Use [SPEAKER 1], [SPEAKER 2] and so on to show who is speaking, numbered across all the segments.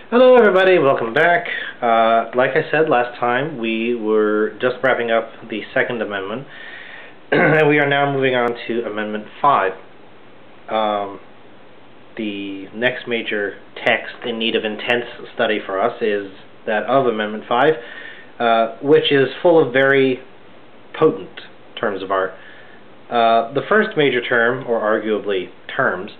[SPEAKER 1] Hello everybody, welcome back. Like I said last time, we were just wrapping up the Second Amendment, and we are now moving on to Amendment 5. The next major text in need of intense study for us is that of Amendment 5, which is full of very potent terms of art. The first major term, or arguably terms,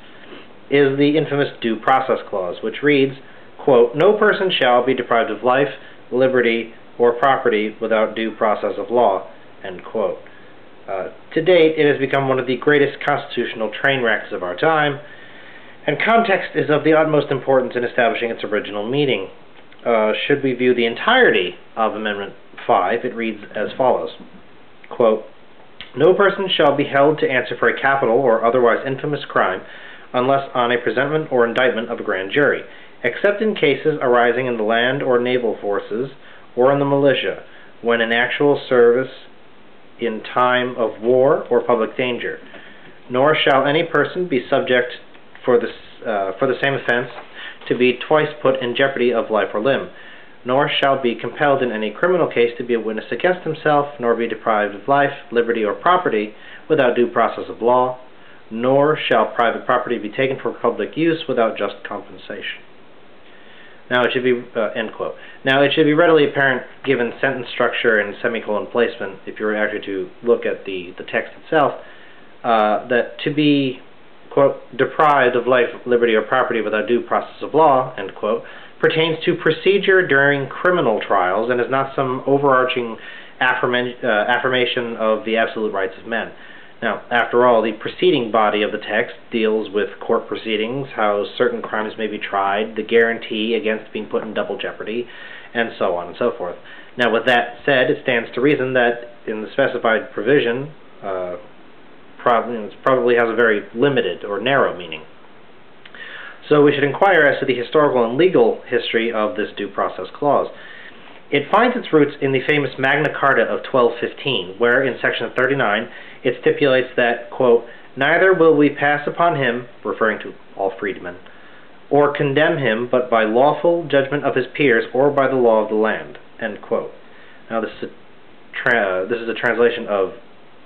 [SPEAKER 1] is the infamous Due Process Clause, which reads, quote, "No person shall be deprived of life, liberty, or property without due process of law," end quote. To date, it has become one of the greatest constitutional train wrecks of our time, and context is of the utmost importance in establishing its original meaning. Should we view the entirety of Amendment 5, it reads as follows, quote, "No person shall be held to answer for a capital or otherwise infamous crime unless on a presentment or indictment of a grand jury, except in cases arising in the land or naval forces or in the militia, when in actual service in time of war or public danger. Nor shall any person be subject for the same offense to be twice put in jeopardy of life or limb, nor shall be compelled in any criminal case to be a witness against himself, nor be deprived of life, liberty, or property without due process of law, nor shall private property be taken for public use without just compensation." Now it should be, end quote. Now it should be readily apparent, given sentence structure and semicolon placement, if you were actually to look at the text itself, that to be, quote, "deprived of life, liberty, or property without due process of law," end quote, pertains to procedure during criminal trials and is not some overarching affirmation of the absolute rights of men. Now, after all, the preceding body of the text deals with court proceedings, how certain crimes may be tried, the guarantee against being put in double jeopardy, and so on and so forth. Now, with that said, it stands to reason that in the specified provision, probably has a very limited or narrow meaning. So we should inquire as to the historical and legal history of this Due Process Clause. It finds its roots in the famous Magna Carta of 1215, where in Section 39 it stipulates that, quote, "Neither will we pass upon him," referring to all freedmen, "or condemn him but by lawful judgment of his peers or by the law of the land," end quote. Now this is a translation of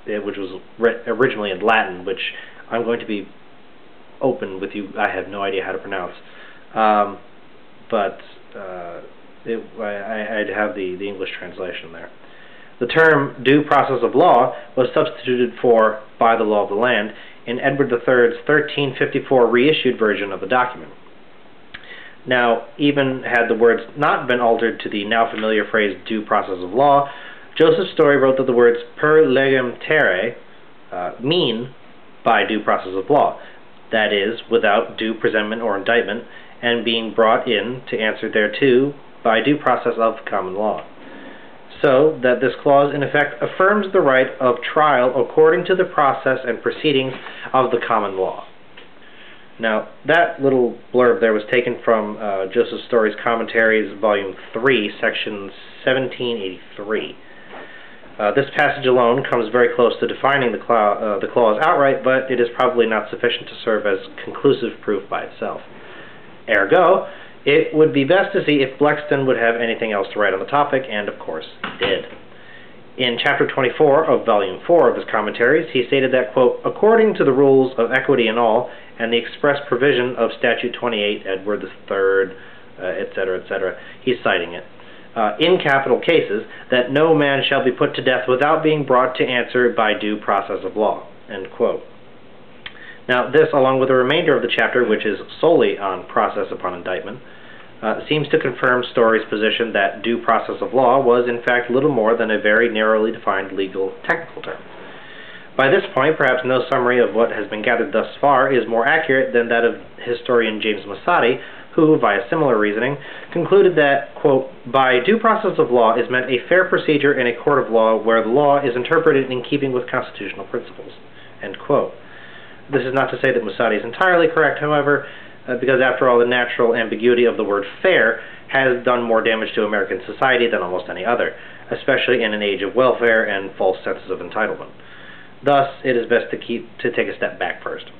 [SPEAKER 1] it, which was originally in Latin, which I'm going to be open with you, I have no idea how to pronounce. I'd have the English translation there. The term due process of law was substituted for by the law of the land in Edward III's 1354 reissued version of the document. Now, even had the words not been altered to the now familiar phrase due process of law, Joseph Story wrote that the words per legem terrae mean by due process of law, that is, without due presentment or indictment, and being brought in to answer thereto by due process of common law. So that this clause in effect affirms the right of trial according to the process and proceedings of the common law. Now, that little blurb there was taken from Joseph Story's Commentaries, Volume 3, Section 1783. This passage alone comes very close to defining the clause outright, but it is probably not sufficient to serve as conclusive proof by itself. Ergo, it would be best to see if Blexton would have anything else to write on the topic, and of course he did. In Chapter 24 of Volume 4 of his Commentaries, he stated that, quote, "According to the rules of equity in all, and the express provision of Statute 28, Edward III, etc., etc., he's citing it, in capital cases, that no man shall be put to death without being brought to answer by due process of law," end quote. Now, this, along with the remainder of the chapter, which is solely on process upon indictment, seems to confirm Story's position that due process of law was, in fact, little more than a very narrowly defined legal technical term. By this point, perhaps no summary of what has been gathered thus far is more accurate than that of historian James Massadi, who, via similar reasoning, concluded that, quote, "By due process of law is meant a fair procedure in a court of law where the law is interpreted in keeping with constitutional principles," end quote. This is not to say that Massadi is entirely correct, however, because after all, the natural ambiguity of the word fair has done more damage to American society than almost any other, especially in an age of welfare and false senses of entitlement. Thus, it is best to take a step back first.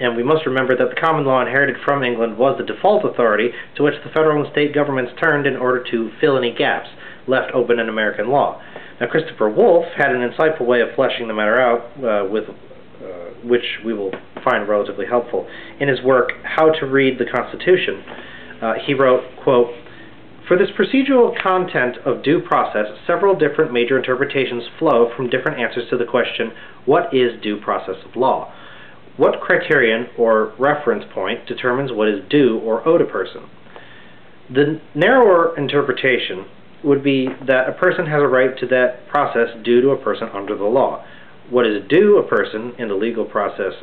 [SPEAKER 1] And we must remember that the common law inherited from England was the default authority to which the federal and state governments turned in order to fill any gaps left open in American law. Now, Christopher Wolfe had an insightful way of fleshing the matter out, which we will find relatively helpful. In his work, How to Read the Constitution, he wrote, quote, "For this procedural content of due process, several different major interpretations flow from different answers to the question, what is due process of law? What criterion or reference point determines what is due or owed a person? The narrower interpretation would be that a person has a right to that process due to a person under the law. What is due a person in the legal process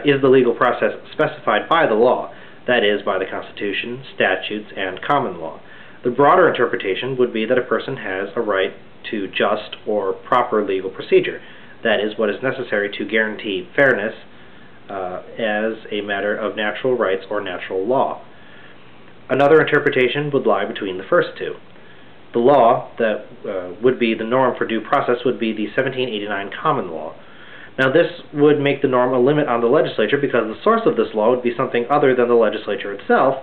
[SPEAKER 1] is the legal process specified by the law, that is, by the Constitution, statutes, and common law. The broader interpretation would be that a person has a right to just or proper legal procedure, that is, what is necessary to guarantee fairness as a matter of natural rights or natural law. Another interpretation would lie between the first two. The law that would be the norm for due process would be the 1789 common law. Now, this would make the norm a limit on the legislature because the source of this law would be something other than the legislature itself,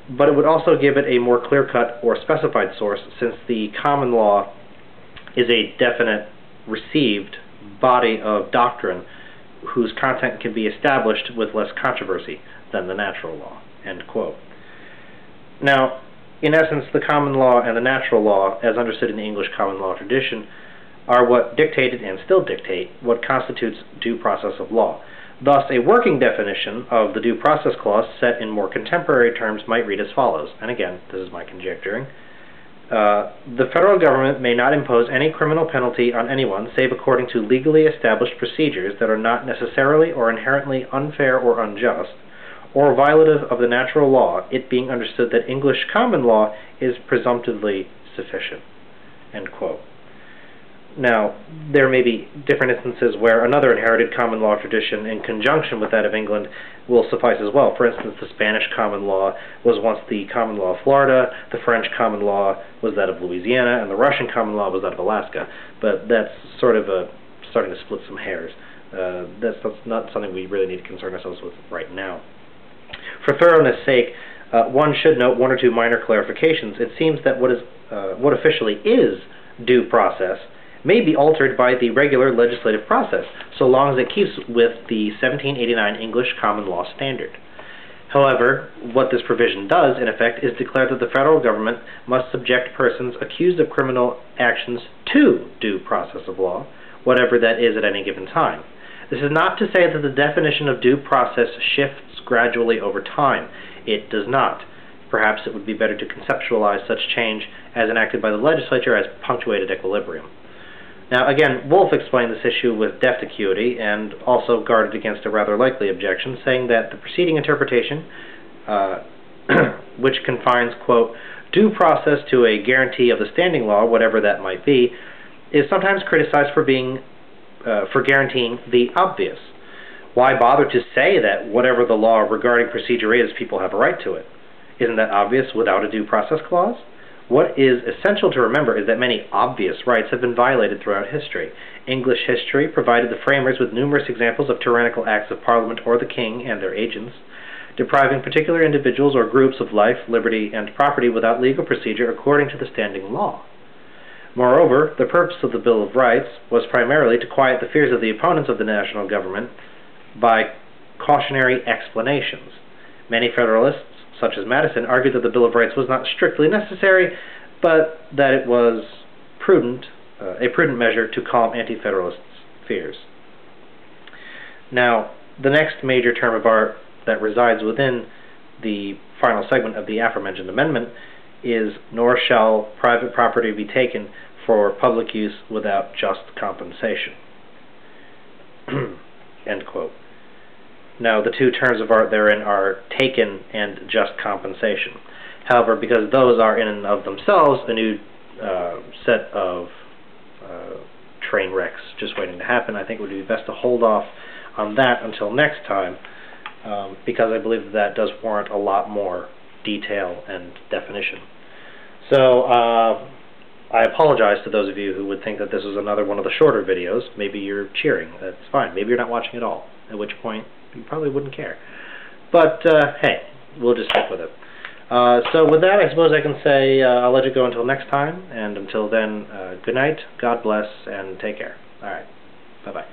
[SPEAKER 1] but it would also give it a more clear-cut or specified source, since the common law is a definite received body of doctrine whose content can be established with less controversy than the natural law." End quote. Now, in essence, the common law and the natural law, as understood in the English common law tradition, are what dictated and still dictate what constitutes due process of law. Thus, a working definition of the Due Process Clause set in more contemporary terms might read as follows, and again, this is my conjecturing. The federal government may not impose any criminal penalty on anyone save according to legally established procedures that are not necessarily or inherently unfair or unjust, or violative of the natural law, it being understood that English common law is presumptively sufficient. End quote. Now, there may be different instances where another inherited common law tradition in conjunction with that of England will suffice as well. For instance, the Spanish common law was once the common law of Florida, the French common law was that of Louisiana, and the Russian common law was that of Alaska. But that's sort of starting to split some hairs. That's not something we really need to concern ourselves with right now. For thoroughness' sake, one should note one or two minor clarifications. It seems that what officially is due process may be altered by the regular legislative process, so long as it keeps with the 1789 English common law standard. However, what this provision does, in effect, is declare that the federal government must subject persons accused of criminal actions to due process of law, whatever that is at any given time. This is not to say that the definition of due process shifts gradually over time. It does not. Perhaps it would be better to conceptualize such change as enacted by the legislature as punctuated equilibrium. Now, again, Wolfe explained this issue with deft acuity and also guarded against a rather likely objection, saying that the preceding interpretation, which confines, quote, due process to a guarantee of the standing law, whatever that might be, is sometimes criticized for guaranteeing the obvious. Why bother to say that whatever the law regarding procedure is, people have a right to it? Isn't that obvious without a due process clause? What is essential to remember is that many obvious rights have been violated throughout history. English history provided the framers with numerous examples of tyrannical acts of Parliament or the King and their agents, depriving particular individuals or groups of life, liberty, and property without legal procedure according to the standing law. Moreover, the purpose of the Bill of Rights was primarily to quiet the fears of the opponents of the national government by cautionary explanations. Many Federalists, such as Madison, argued that the Bill of Rights was not strictly necessary, but that it was a prudent measure to calm anti-Federalists' fears. Now, the next major term of art that resides within the final segment of the aforementioned amendment is, nor shall private property be taken for public use without just compensation. End quote. Now, the two terms of art therein are taken and just compensation. However, because those are in and of themselves a new set of train wrecks just waiting to happen, I think it would be best to hold off on that until next time, because I believe that does warrant a lot more detail and definition. So, I apologize to those of you who would think that this was another one of the shorter videos. Maybe you're cheering. That's fine. Maybe you're not watching at all, at which point, you probably wouldn't care. But, hey, we'll just stick with it. So with that, I suppose I can say I'll let you go until next time, and until then, good night, God bless, and take care. Alright, bye-bye.